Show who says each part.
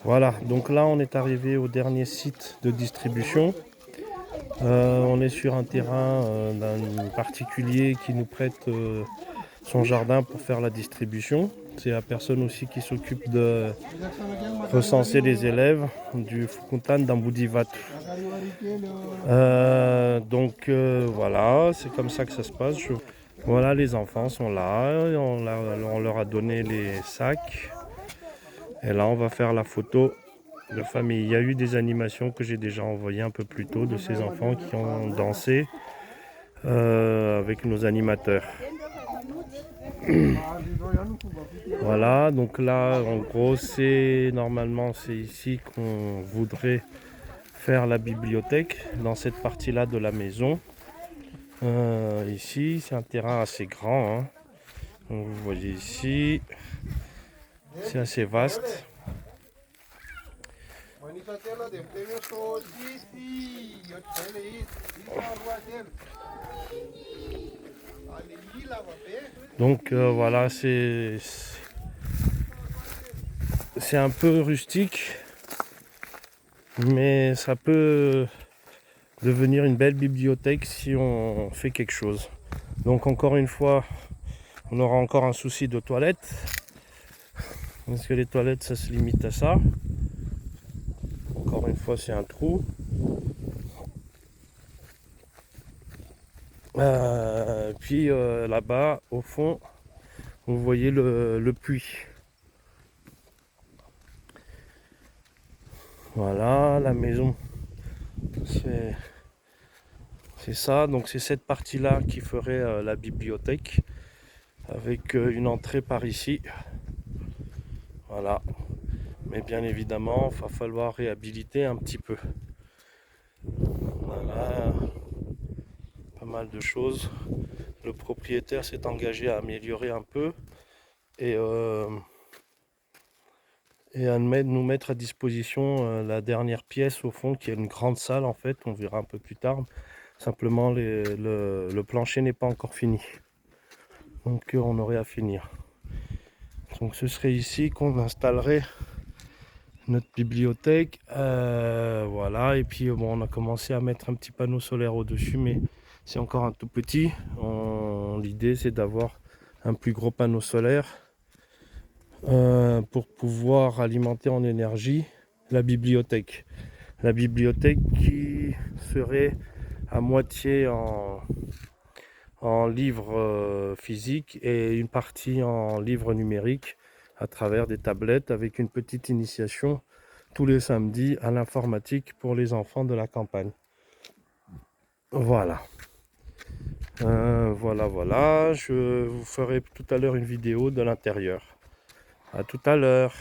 Speaker 1: Voilà, donc là on est arrivé au dernier site de distribution. On est sur un terrain d'un particulier qui nous prête son jardin pour faire la distribution. C'est la personne aussi qui s'occupe de recenser les élèves du Fukuntan d'Amboudivat. Voilà, c'est comme ça que ça se passe. Voilà, les enfants sont là, on leur a donné les sacs. Et là, on va faire la photo de famille. Il y a eu des animations que j'ai déjà envoyées un peu plus tôt de ces enfants qui ont dansé avec nos animateurs. Voilà, donc là, en gros, normalement, c'est ici qu'on voudrait faire la bibliothèque, dans cette partie-là de la maison. Ici, c'est un terrain assez grand, hein. Donc, vous voyez ici, c'est assez vaste. Donc voilà, c'est un peu rustique, mais ça peut devenir une belle bibliothèque si on fait quelque chose. Donc encore une fois, on aura encore un souci de toilettes, parce que les toilettes ça se limite à ça. Encore une fois, c'est un trou. Puis là-bas, au fond, vous voyez le puits. Voilà, la maison, c'est ça. Donc c'est cette partie-là qui ferait la bibliothèque, avec une entrée par ici. Voilà. Mais bien évidemment, il va falloir réhabiliter un petit peu. Voilà, pas mal de choses. Le propriétaire s'est engagé à améliorer un peu et à nous mettre à disposition la dernière pièce au fond, qui est une grande salle en fait. On verra un peu plus tard. Simplement, le plancher n'est pas encore fini. Donc on aurait à finir. Donc ce serait ici qu'on installerait notre bibliothèque. Voilà, et puis bon, on a commencé à mettre un petit panneau solaire au-dessus, mais c'est encore un tout petit. L'idée c'est d'avoir un plus gros panneau solaire pour pouvoir alimenter en énergie la bibliothèque. La bibliothèque qui serait à moitié en livre physique et une partie en livre numérique à travers des tablettes, avec une petite initiation tous les samedis à l'informatique pour les enfants de la campagne. Voilà. Voilà. Je vous ferai tout à l'heure une vidéo de l'intérieur. À tout à l'heure.